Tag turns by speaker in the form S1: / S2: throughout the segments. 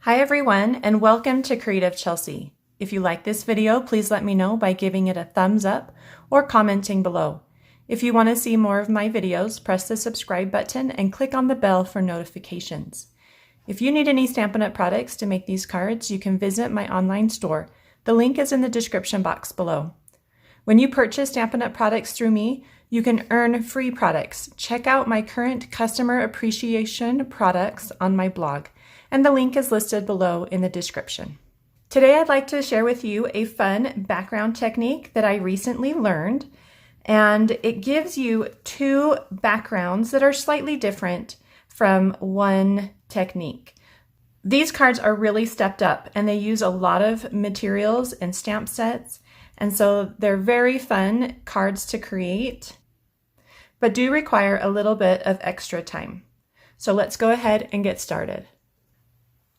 S1: Hi everyone, and welcome to Creative Chelsea. If you like this video, please let me know by giving it a thumbs up or commenting below. If you want to see more of my videos, press the subscribe button and click on the bell for notifications. If you need any Stampin' Up! Products to make these cards, you can visit my online store. The link is in the description box below. When you purchase Stampin' Up! Products through me, you can earn free products. Check out my current customer appreciation products on my blog, and the link is listed below in the description. Today I'd like to share with you a fun background technique that I recently learned, and it gives you two backgrounds that are slightly different from one technique. These cards are really stepped up and they use a lot of materials and stamp sets, and so they're very fun cards to create, but do require a little bit of extra time. So let's go ahead and get started.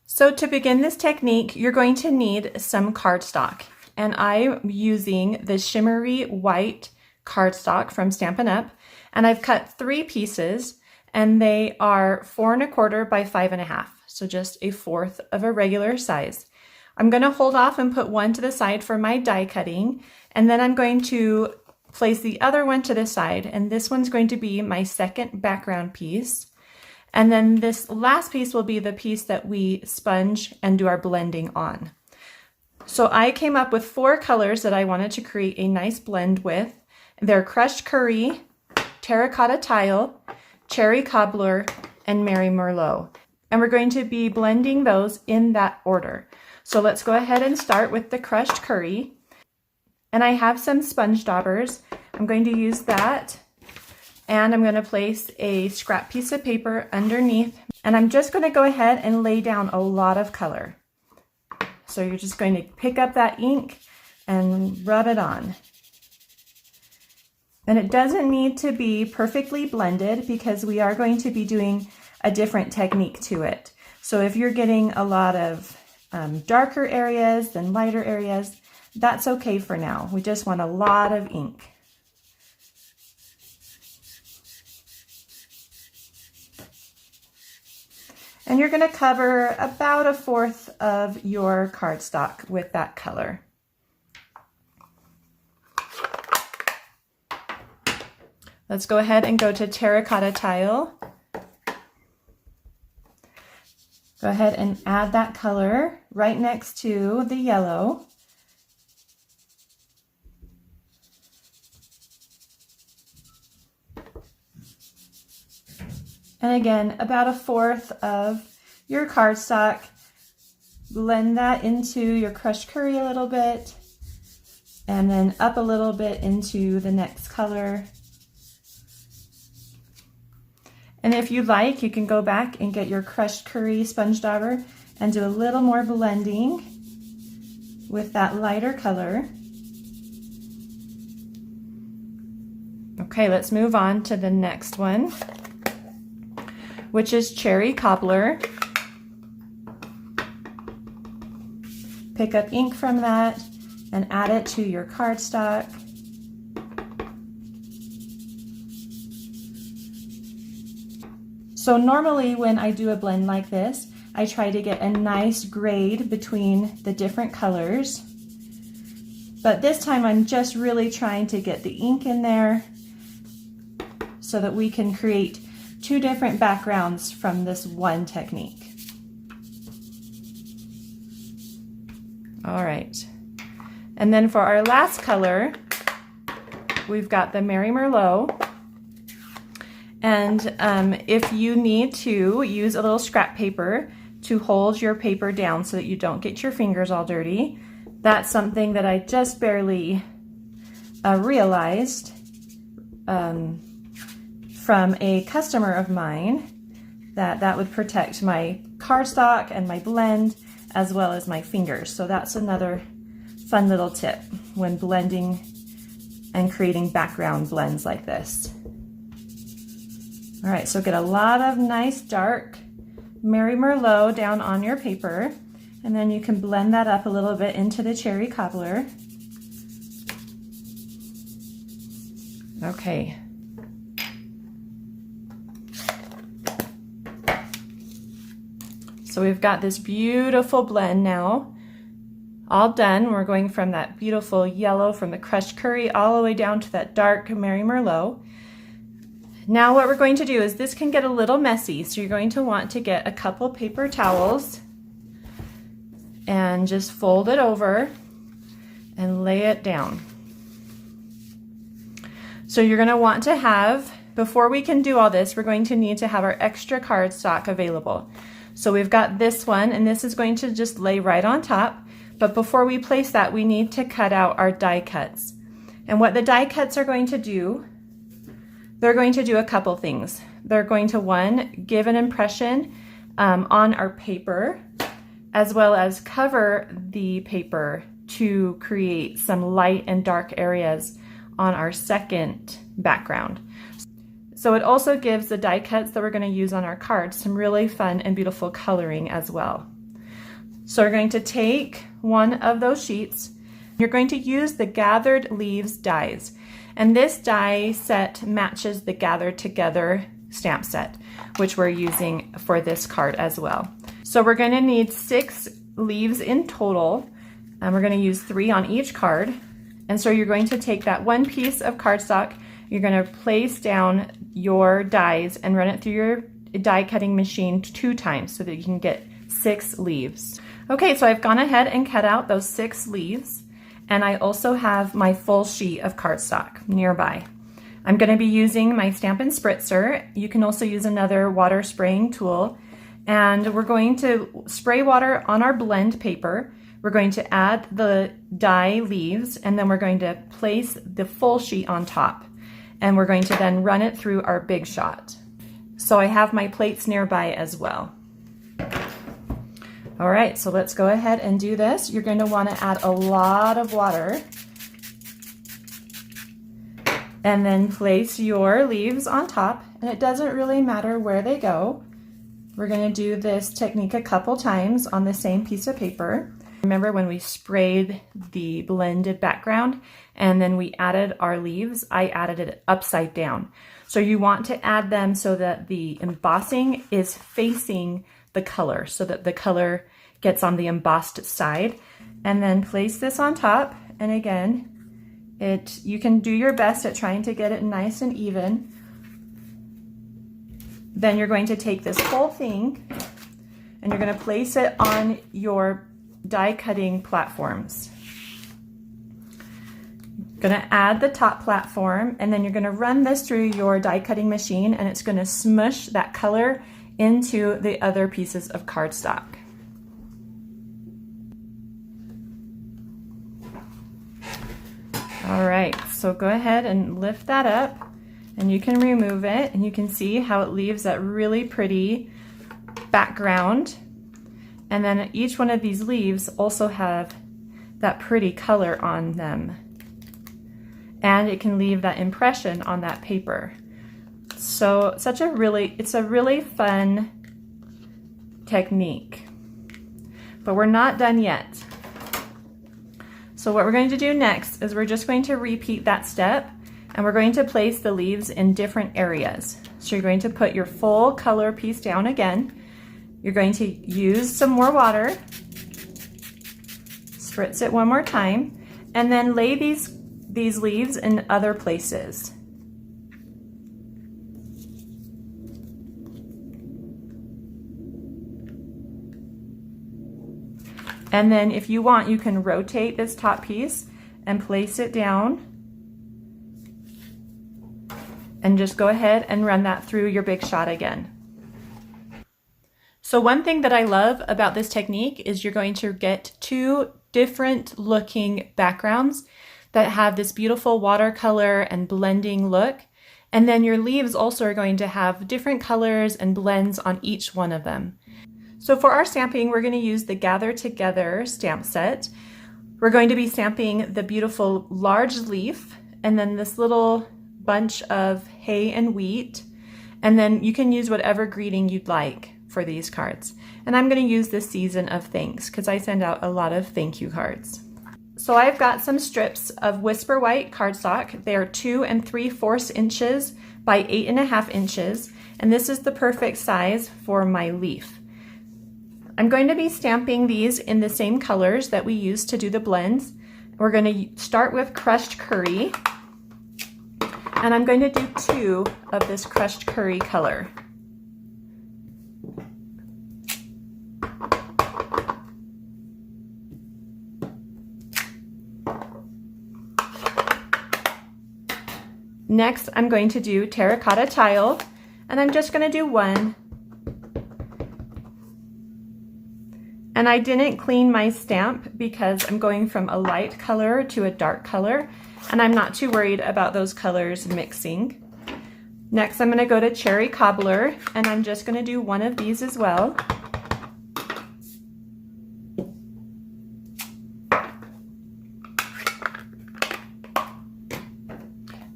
S1: So to begin this technique, you're going to need some cardstock, and I'm using the Shimmery White Cardstock from Stampin' Up, and I've cut 3 pieces, and they are 4 1/4 by 5 1/2, so just a fourth of a regular size. I'm going to hold off and put one to the side for my die cutting, and then I'm going to place the other one to the side, and this one's going to be my second background piece. And then this last piece will be the piece that we sponge and do our blending on. So I came up with 4 colors that I wanted to create a nice blend with. They're crushed curry, terracotta tile, cherry cobbler, and Merry Merlot. And we're going to be blending those in that order. So let's go ahead and start with the crushed curry. And I have some sponge daubers. I'm going to use that. And I'm going to place a scrap piece of paper underneath, and I'm just going to go ahead and lay down a lot of color. So you're just going to pick up that ink and rub it on. And it doesn't need to be perfectly blended because we are going to be doing a different technique to it. So if you're getting a lot of darker areas than lighter areas, that's okay for now. We just want a lot of ink. And you're going to cover about 1/4 of your cardstock with that color. Let's go ahead and go to terracotta tile. Go ahead and add that color right next to the yellow. And again, about 1/4 of your cardstock. Blend that into your crushed curry a little bit, and then up a little bit into the next color. And if you like, you can go back and get your crushed curry sponge dauber and do a little more blending with that lighter color. Okay, let's move on to the next one, which is cherry cobbler. Pick up ink from that and add it to your cardstock. So normally when I do a blend like this, I try to get a nice grade between the different colors. But this time I'm just really trying to get the ink in there so that we can create 2 different backgrounds from this one technique. All right. And then for our last color, we've got the Merry Merlot. And if you need to use a little scrap paper to hold your paper down so that you don't get your fingers all dirty, that's something that I just barely realized from a customer of mine, that would protect my cardstock and my blend as well as my fingers. So that's another fun little tip when blending and creating background blends like this. All right, so get a lot of nice dark Merry Merlot down on your paper, and then you can blend that up a little bit into the cherry cobbler. Okay. So we've got this beautiful blend now, all done. We're going from that beautiful yellow from the crushed curry all the way down to that dark Mary Merlot. Now what we're going to do is this can get a little messy, so you're going to want to get a couple paper towels and just fold it over and lay it down. So you're going to want to have, before we can do all this, we're going to need to have our extra cardstock available. So we've got this one, and this is going to just lay right on top. But before we place that, we need to cut out our die cuts. And what the die cuts are going to do, they're going to do a couple things. They're going to, one, give an impression on our paper, as well as cover the paper to create some light and dark areas on our second background. So it also gives the die cuts that we're going to use on our cards some really fun and beautiful coloring as well. So we're going to take one of those sheets. You're going to use the Gathered Leaves dies. And this die set matches the Gathered Together stamp set, which we're using for this card as well. So we're going to need 6 leaves in total, and we're going to use 3 on each card. And so you're going to take that one piece of cardstock, you're going to place down your dies and run it through your die cutting machine 2 times so that you can get 6 leaves. Okay, so I've gone ahead and cut out those 6 leaves, and I also have my full sheet of cardstock nearby. I'm going to be using my Stampin' Spritzer. You can also use another water spraying tool, and we're going to spray water on our blend paper. We're going to add the die leaves, and then we're going to place the full sheet on top, and we're going to then run it through our Big Shot. So I have my plates nearby as well. All right, so let's go ahead and do this. You're going to want to add a lot of water, and then place your leaves on top, and it doesn't really matter where they go. We're going to do this technique a couple times on the same piece of paper. Remember when we sprayed the blended background and then we added our leaves, I added it upside down. So you want to add them so that the embossing is facing the color, so that the color gets on the embossed side. And then place this on top, and again, you can do your best at trying to get it nice and even. Then you're going to take this whole thing and you're going to place it on your die cutting platforms. You're going to add the top platform, and then you're going to run this through your die cutting machine, and it's going to smush that color into the other pieces of cardstock. All right, so go ahead and lift that up, and you can remove it, and you can see how it leaves that really pretty background. And then each one of these leaves also have that pretty color on them, and it can leave that impression on that paper. So it's a really fun technique, but we're not done yet. So what we're going to do next is we're just going to repeat that step, and we're going to place the leaves in different areas. So you're going to put your full color piece down again. You're going to use some more water, spritz it one more time, and then lay these leaves in other places. And then if you want, you can rotate this top piece and place it down, and just go ahead and run that through your Big Shot again. So one thing that I love about this technique is you're going to get 2 different looking backgrounds that have this beautiful watercolor and blending look. And then your leaves also are going to have different colors and blends on each one of them. So for our stamping, we're going to use the Gather Together stamp set. We're going to be stamping the beautiful large leaf, and then this little bunch of hay and wheat. And then you can use whatever greeting you'd like for these cards. And I'm going to use the Season of Thanks because I send out a lot of thank you cards. So I've got some strips of Whisper White Cardstock. They are 2 3/4 inches by 8.5 inches, and this is the perfect size for my leaf. I'm going to be stamping these in the same colors that we used to do the blends. We're going to start with crushed curry, and I'm going to do 2 of this crushed curry color. Next, I'm going to do terracotta tile, and I'm just going to do 1. And I didn't clean my stamp because I'm going from a light color to a dark color, and I'm not too worried about those colors mixing. Next, I'm going to go to cherry cobbler, and I'm just going to do 1 of these as well.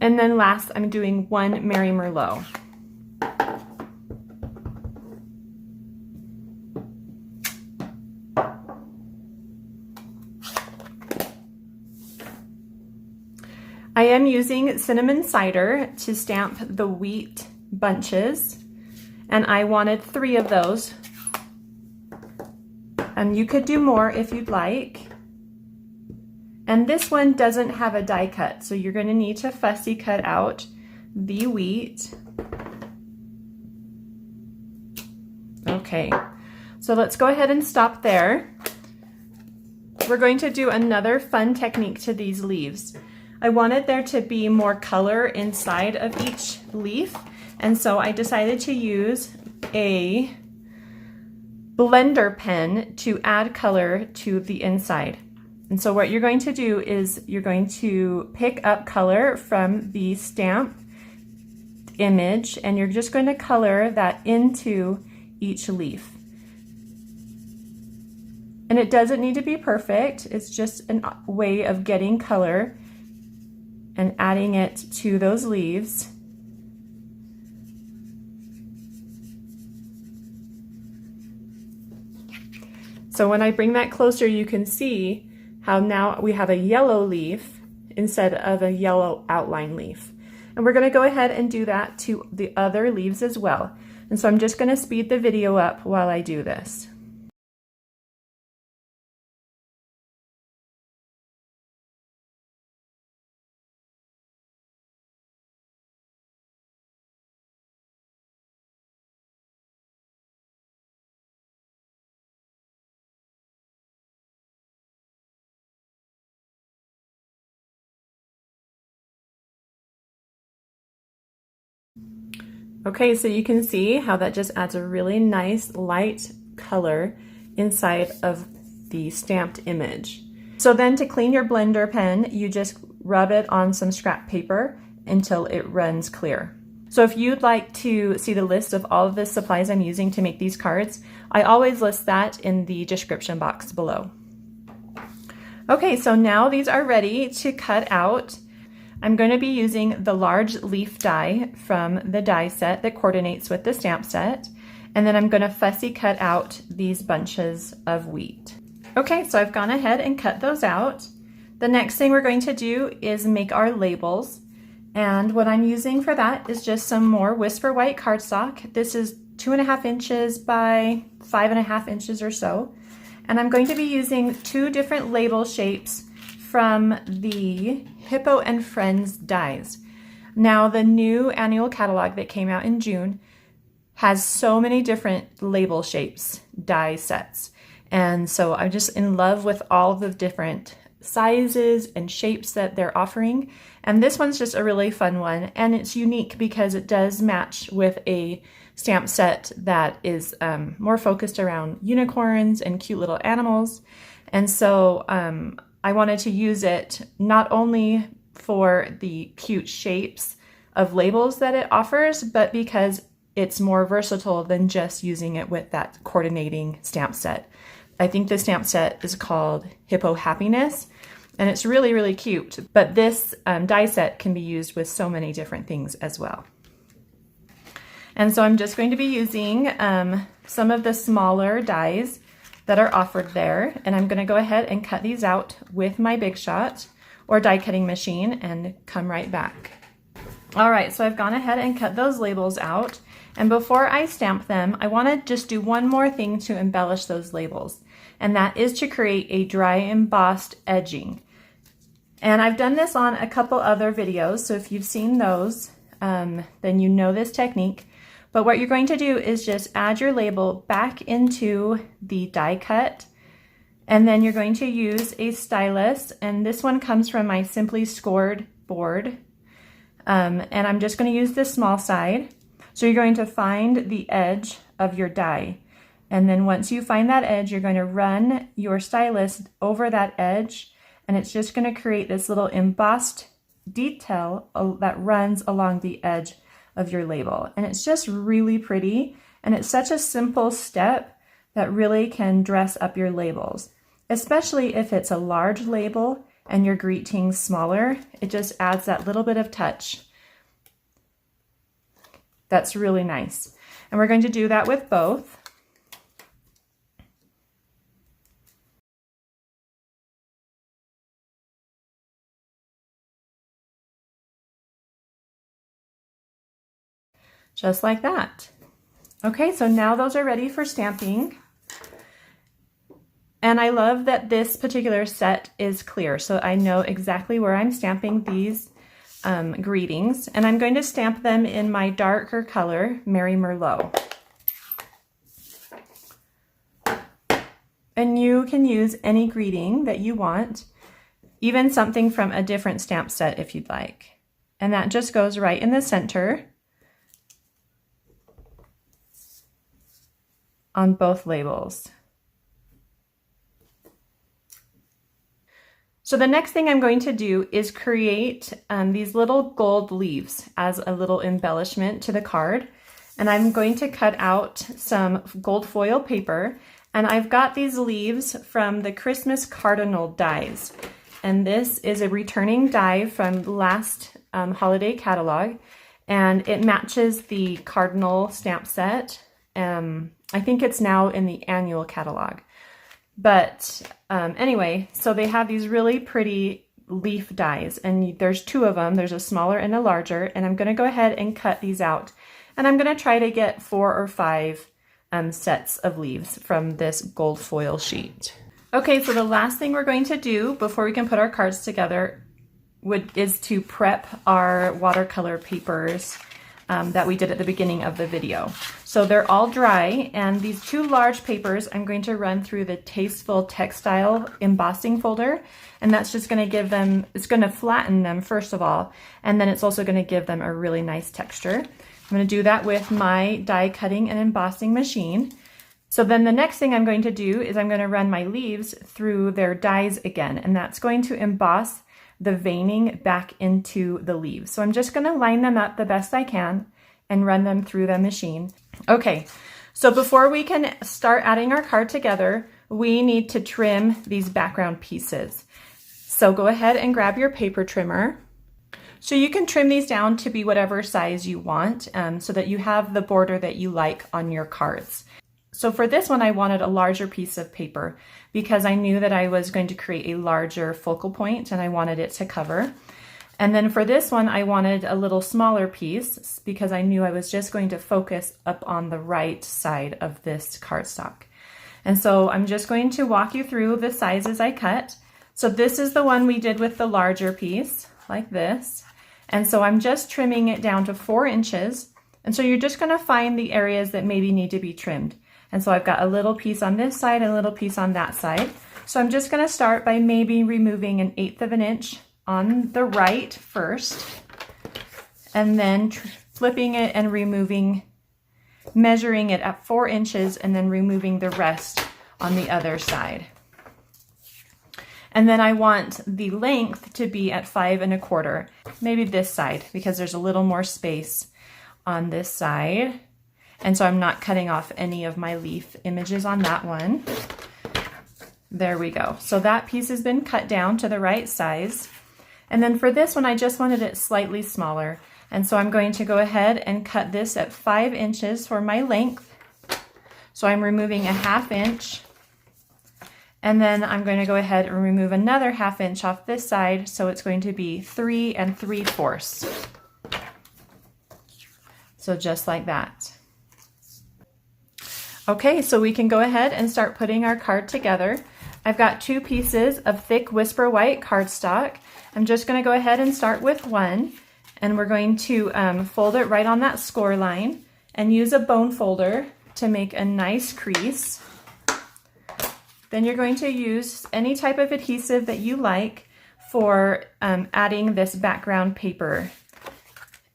S1: And then last, I'm doing 1 Merry Merlot. I am using cinnamon cider to stamp the wheat bunches, and I wanted 3 of those. And you could do more if you'd like. And this one doesn't have a die cut, so you're going to need to fussy cut out the wheat. Okay, so let's go ahead and stop there. We're going to do another fun technique to these leaves. I wanted there to be more color inside of each leaf, and so I decided to use a blender pen to add color to the inside. And so what you're going to do is you're going to pick up color from the stamp image, and you're just going to color that into each leaf. And it doesn't need to be perfect, it's just a way of getting color and adding it to those leaves. So when I bring that closer, you can see how now we have a yellow leaf instead of a yellow outline leaf. And we're going to go ahead and do that to the other leaves as well. And so I'm just going to speed the video up while I do this. Okay, so you can see how that just adds a really nice light color inside of the stamped image. So then to clean your blender pen, you just rub it on some scrap paper until it runs clear. So if you'd like to see the list of all of the supplies I'm using to make these cards, I always list that in the description box below. Okay, so now these are ready to cut out. I'm going to be using the large leaf die from the die set that coordinates with the stamp set, and then I'm going to fussy cut out these bunches of wheat. Okay, so I've gone ahead and cut those out. The next thing we're going to do is make our labels, and what I'm using for that is just some more Whisper White Cardstock. This is 2.5 inches by 5.5 inches or so, and I'm going to be using 2 different label shapes from the Hippo and Friends dies. Now, the new annual catalog that came out in June has so many different label shapes, die sets. And so I'm just in love with all the different sizes and shapes that they're offering. And this one's just a really fun one. And it's unique because it does match with a stamp set that is more focused around unicorns and cute little animals. And so I wanted to use it not only for the cute shapes of labels that it offers, but because it's more versatile than just using it with that coordinating stamp set. I think the stamp set is called Hippo Happiness, and it's really, really cute. But this die set can be used with so many different things as well. And so I'm just going to be using some of the smaller dies that are offered there, and I'm going to go ahead and cut these out with my Big Shot or die cutting machine and come right back. All right, so I've gone ahead and cut those labels out, And before I stamp them, I want to just do one more thing to embellish those labels, and that is to create a dry embossed edging. And I've done this on a couple other videos, so if you've seen those, then you know this technique. But what you're going to do is just add your label back into the die cut, and then you're going to use a stylus, and this one comes from my Simply Scored board. And I'm just going to use this small side. So you're going to find the edge of your die. And then once you find that edge, you're going to run your stylus over that edge, and it's just going to create this little embossed detail that runs along the edge of your label. And it's just really pretty, and it's such a simple step that really can dress up your labels, especially if it's a large label and your greeting's smaller. It just adds that little bit of touch. That's really nice. And we're going to do that with both. Just like that. Okay, so now those are ready for stamping. And I love that this particular set is clear, so I know exactly where I'm stamping these greetings. And I'm going to stamp them in my darker color, Merry Merlot. And you can use any greeting that you want, even something from a different stamp set if you'd like. And that just goes right in the center on both labels. So the next thing I'm going to do is create these little gold leaves as a little embellishment to the card. And I'm going to cut out some gold foil paper, and I've got these leaves from the Christmas Cardinal dies. And this is a returning die from last holiday catalog, and it matches the Cardinal stamp set. I think it's now in the annual catalog. But anyway, so they have these really pretty leaf dies, and there's two of them. There's a smaller and a larger, and I'm going to go ahead and cut these out. And I'm going to try to get 4 or 5 sets of leaves from this gold foil sheet. Okay, so the last thing we're going to do before we can put our cards together is to prep our watercolor papers that we did at the beginning of the video. So they're all dry, and these 2 large papers I'm going to run through the Tasteful Textile embossing folder, and that's just going to give them, it's going to flatten them first of all, and then it's also going to give them a really nice texture. I'm going to do that with my die cutting and embossing machine. So then the next thing I'm going to do is I'm going to run my leaves through their dies again, and that's going to emboss the veining back into the leaves. So I'm just going to line them up the best I can and run them through the machine. Okay, so before we can start adding our card together, we need to trim these background pieces. So go ahead and grab your paper trimmer. So you can trim these down to be whatever size you want, so that you have the border that you like on your cards. So for this one, I wanted a larger piece of paper because I knew that I was going to create a larger focal point and I wanted it to cover. And then for this one, I wanted a little smaller piece because I knew I was just going to focus up on the right side of this cardstock. And so I'm just going to walk you through the sizes I cut. So this is the one we did with the larger piece, like this. And so I'm just trimming it down to 4 inches. And so you're just going to find the areas that maybe need to be trimmed. And so I've got a little piece on this side and a little piece on that side. So I'm just going to start by maybe removing 1/8 of an inch on the right first, and then flipping it and measuring it at 4 inches, and then removing the rest on the other side. And then I want the length to be at 5 1/4, maybe this side, because there's a little more space on this side. And so I'm not cutting off any of my leaf images on that one. There we go. So that piece has been cut down to the right size. And then for this one, I just wanted it slightly smaller. And so I'm going to go ahead and cut this at 5 inches for my length. So I'm removing 1/2 inch. And then I'm going to go ahead and remove another 1/2 inch off this side. So it's going to be 3 3/4. So just like that. Okay, so we can go ahead and start putting our card together. I've got 2 pieces of thick Whisper White cardstock. I'm just going to go ahead and start with one, and we're going to fold it right on that score line and use a bone folder to make a nice crease. Then you're going to use any type of adhesive that you like for adding this background paper.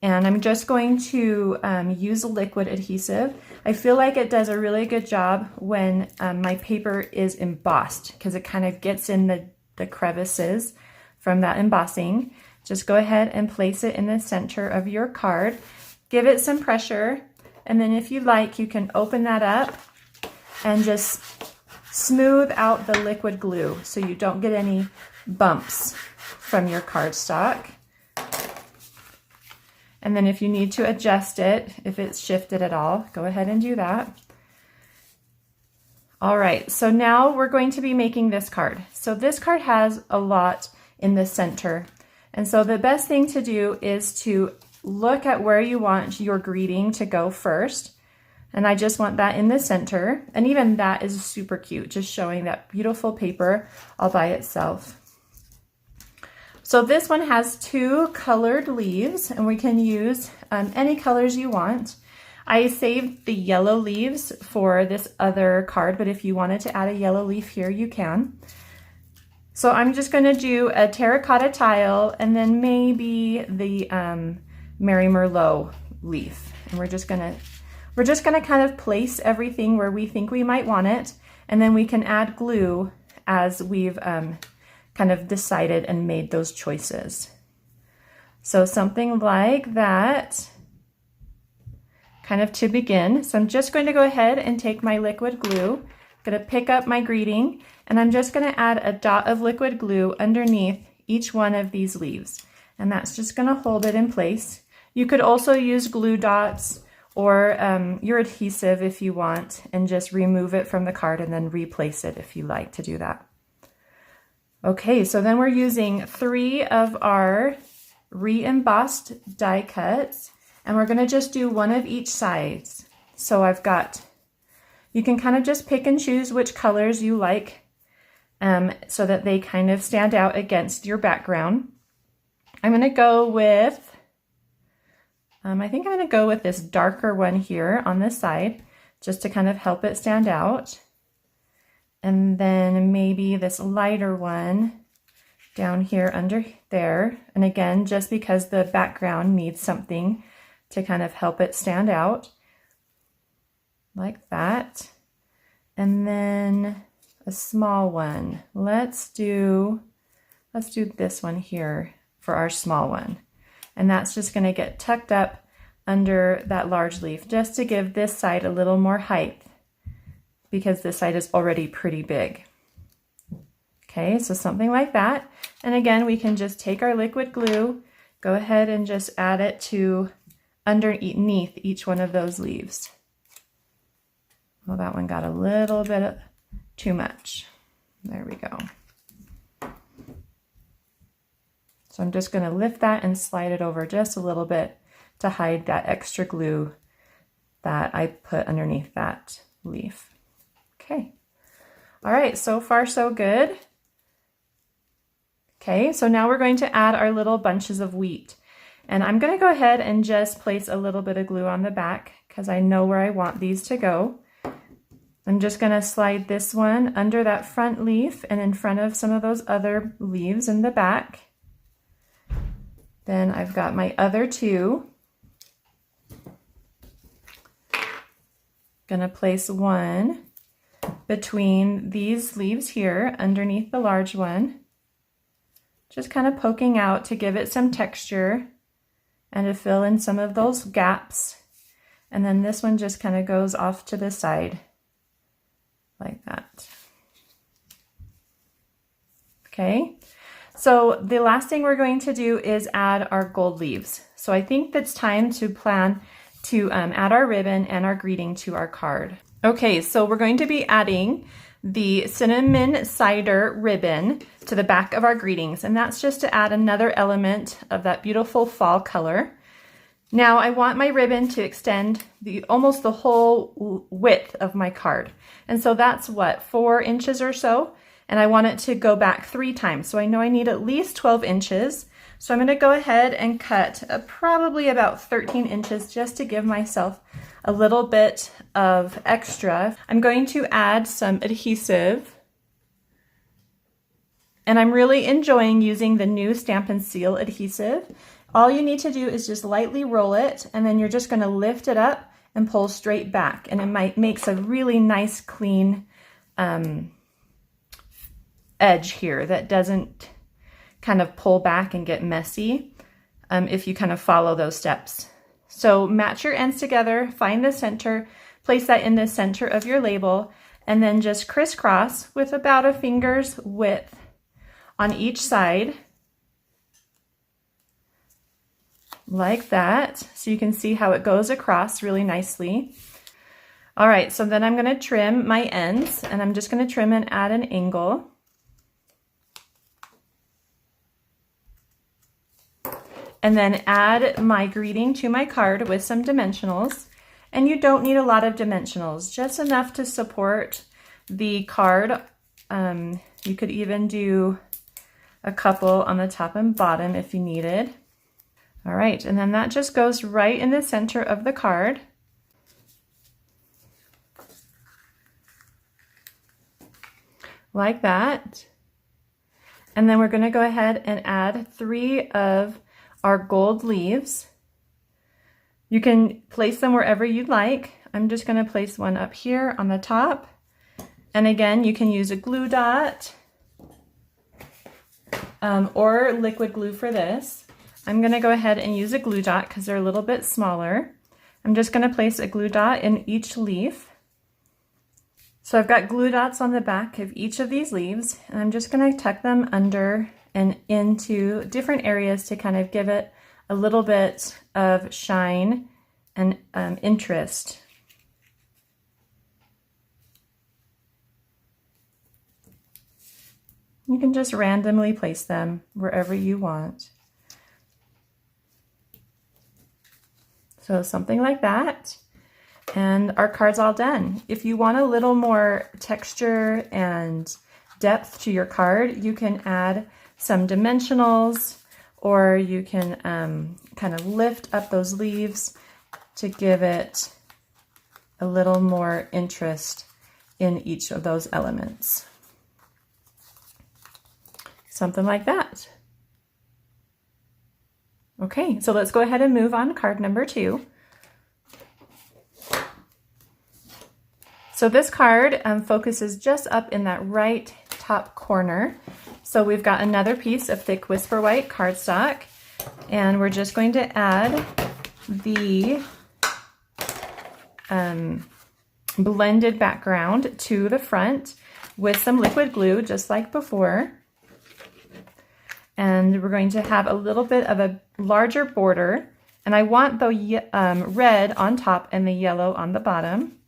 S1: And I'm just going to use a liquid adhesive. I feel like it does a really good job when my paper is embossed, because it kind of gets in the crevices from that embossing. Just go ahead and place it in the center of your card. Give it some pressure, and then if you like, you can open that up and just smooth out the liquid glue so you don't get any bumps from your cardstock. And then if you need to adjust it, if it's shifted at all, go ahead and do that. All right, so now we're going to be making this card. So this card has a lot in the center. And so the best thing to do is to look at where you want your greeting to go first. And I just want that in the center. And even that is super cute, just showing that beautiful paper all by itself. So this one has 2 colored leaves, and we can use any colors you want. I saved the yellow leaves for this other card, but if you wanted to add a yellow leaf here, you can. So I'm just going to do a terracotta tile and then maybe the Mary Merlot leaf. And we're just gonna kind of place everything where we think we might want it, and then we can add glue as we've kind of decided and made those choices. So something like that, kind of to begin. So I'm just going to go ahead and take my liquid glue, I'm going to pick up my greeting, and I'm just going to add a dot of liquid glue underneath each one of these leaves. And that's just going to hold it in place. You could also use glue dots or your adhesive if you want, and just remove it from the card and then replace it if you like to do that. Okay, so then we're using 3 of our re-embossed die cuts, and we're gonna just do 1 of each side. So I've got, you can kind of just pick and choose which colors you like so that they kind of stand out against your background. I'm gonna go with, I think I'm gonna go with this darker one here on this side, just to kind of help it stand out. And then maybe this lighter one down here under there. And again, just because the background needs something to kind of help it stand out, like that. And then a small one. Let's do this one here for our small one. And that's just going to get tucked up under that large leaf, just to give this side a little more height, because this side is already pretty big. Okay, so something like that. And again, we can just take our liquid glue, go ahead and just add it to underneath each one of those leaves. Well, that one got a little bit too much. There we go. So I'm just going to lift that and slide it over just a little bit to hide that extra glue that I put underneath that leaf. Okay. All right, so far so good. Okay, so now we're going to add our little bunches of wheat. And I'm going to go ahead and just place a little bit of glue on the back because I know where I want these to go. I'm just going to slide this one under that front leaf and in front of some of those other leaves in the back. Then I've got my other 2. Going to place one between these leaves here underneath the large one, just kind of poking out to give it some texture and to fill in some of those gaps. And then this one just kind of goes off to the side like that. Okay, so the last thing we're going to do is add our gold leaves. So I think it's time to plan to add our ribbon and our greeting to our card. Okay, so we're going to be adding the cinnamon cider ribbon to the back of our greetings, and that's just to add another element of that beautiful fall color. Now I want my ribbon to extend almost the whole width of my card. And so that's what, 4 inches or so? And I want it to go back 3 times. So I know I need at least 12 inches. So I'm gonna go ahead and cut probably about 13 inches just to give myself a little bit of extra. I'm going to add some adhesive. And I'm really enjoying using the new Stampin' Seal adhesive. All you need to do is just lightly roll it, and then you're just gonna lift it up and pull straight back. And it makes a really nice, clean edge here that doesn't kind of pull back and get messy if you kind of follow those steps. So match your ends together, find the center, place that in the center of your label, and then just crisscross with about a finger's width on each side, like that. So you can see how it goes across really nicely. All right, so then I'm gonna trim my ends, and I'm just gonna trim and add an angle. And then add my greeting to my card with some dimensionals. And you don't need a lot of dimensionals, just enough to support the card. You could even do a couple on the top and bottom if you needed. All right, and then that just goes right in the center of the card. Like that. And then we're gonna go ahead and add 3 of our gold leaves. You can place them wherever you'd like. I'm just gonna place one up here on the top. And again, you can use a glue dot or liquid glue for this. I'm gonna go ahead and use a glue dot because they're a little bit smaller. I'm just gonna place a glue dot in each leaf. So I've got glue dots on the back of each of these leaves, and I'm just gonna tuck them under and into different areas to kind of give it a little bit of shine and interest. You can just randomly place them wherever you want. So something like that. And our card's all done. If you want a little more texture and depth to your card, you can add some dimensionals, or you can kind of lift up those leaves to give it a little more interest in each of those elements. Something like that. Okay, so let's go ahead and move on to card number 2. So this card focuses just up in that right top corner. So we've got another piece of thick Whisper White cardstock, and we're just going to add the blended background to the front with some liquid glue, just like before. And we're going to have a little bit of a larger border, and I want the red on top and the yellow on the bottom.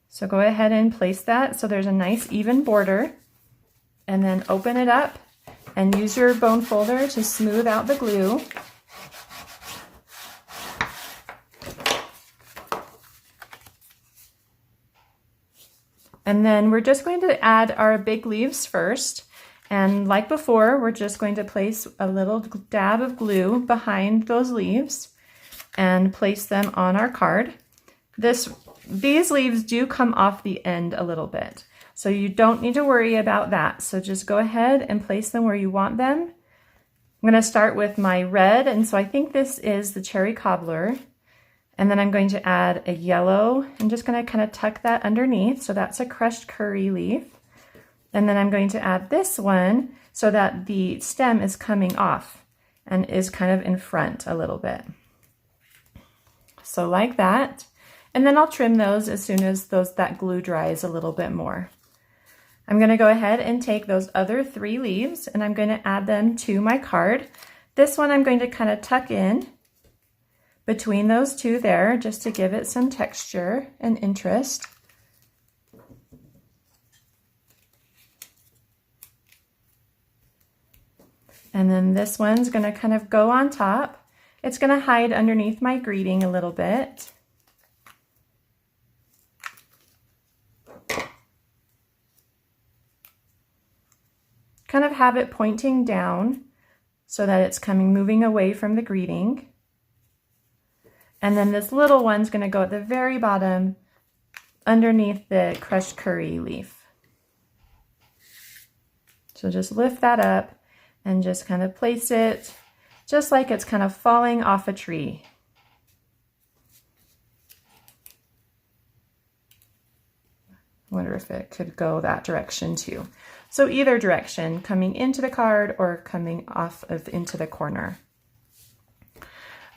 S1: So go ahead and place that so there's a nice even border, and then open it up and use your bone folder to smooth out the glue. And then we're just going to add our big leaves first. And like before, we're just going to place a little dab of glue behind those leaves and place them on our card. These leaves do come off the end a little bit, so you don't need to worry about that. So just go ahead and place them where you want them. I'm going to start with my red, and so I think this is the cherry cobbler. And then I'm going to add a yellow. I'm just going to kind of tuck that underneath, so that's a crushed curry leaf. And then I'm going to add this one so that the stem is coming off and is kind of in front a little bit. So like that. And then I'll trim those as soon as that glue dries a little bit more. I'm going to go ahead and take those other 3 leaves, and I'm going to add them to my card. This one I'm going to kind of tuck in between those 2 there, just to give it some texture and interest. And then this one's going to kind of go on top, It's going to hide underneath my greeting a little bit. Kind of have it pointing down so that it's moving away from the greeting. And then this little one's going to go at the very bottom underneath the crushed curry leaf. So just lift that up and just kind of place it just like it's kind of falling off a tree. I wonder if it could go that direction too. So either direction, coming into the card or coming off of into the corner.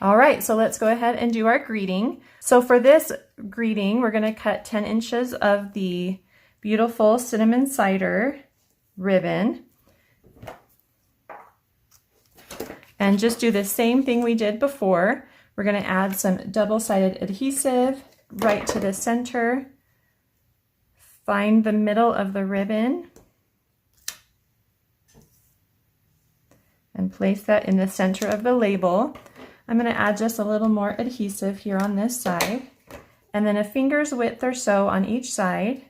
S1: All right, so let's go ahead and do our greeting. So for this greeting, we're going to cut 10 inches of the Beautiul Cinnamon Cider ribbon. And just do the same thing we did before. We're going to add some double-sided adhesive right to the center. Find the middle of the ribbon and place that in the center of the label. I'm going to add just a little more adhesive here on this side, and then a finger's width or so on each side.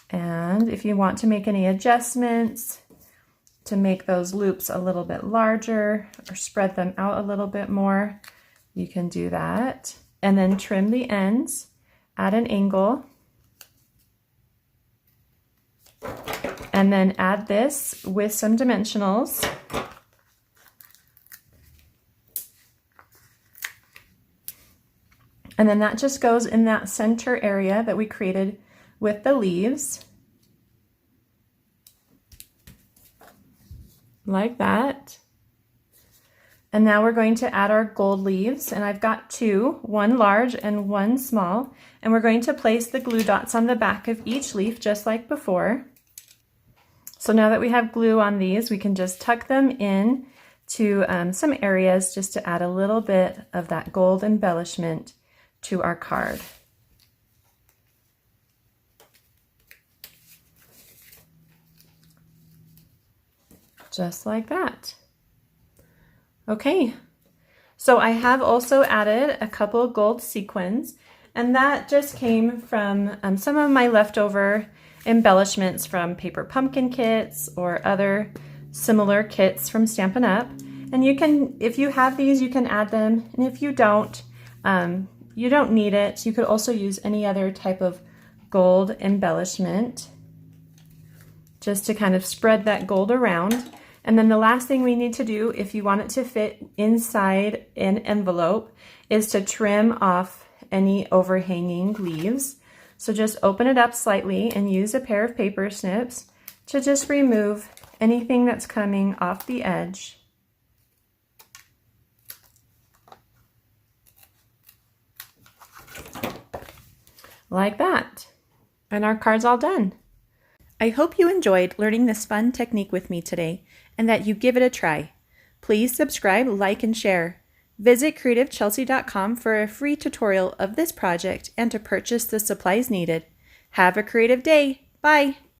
S1: And if you want to make any adjustments to make those loops a little bit larger or spread them out a little bit more, you can do that. And then trim the ends at an angle. And then add this with some dimensionals. And then that just goes in that center area that we created with the leaves. Like that. And now we're going to add our gold leaves, and I've got two, one large and one small, and we're going to place the glue dots on the back of each leaf just like before. So now that we have glue on these, we can just tuck them in to some areas just to add a little bit of that gold embellishment to our card. Just like that. Okay, so I have also added a couple gold sequins, and that just came from some of my leftover embellishments from paper pumpkin kits or other similar kits from Stampin' Up. And you can, if you have these, you can add them, and if you don't need it. You could also use any other type of gold embellishment just to kind of spread that gold around. And then the last thing we need to do, if you want it to fit inside an envelope, is to trim off any overhanging leaves. So just open it up slightly and use a pair of paper snips to just remove anything that's coming off the edge. Like that. And our card's all done. I hope you enjoyed learning this fun technique with me today and that you give it a try. Please subscribe, like, and share. Visit creativechelsea.com for a free tutorial of this project and to purchase the supplies needed. Have a creative day. Bye!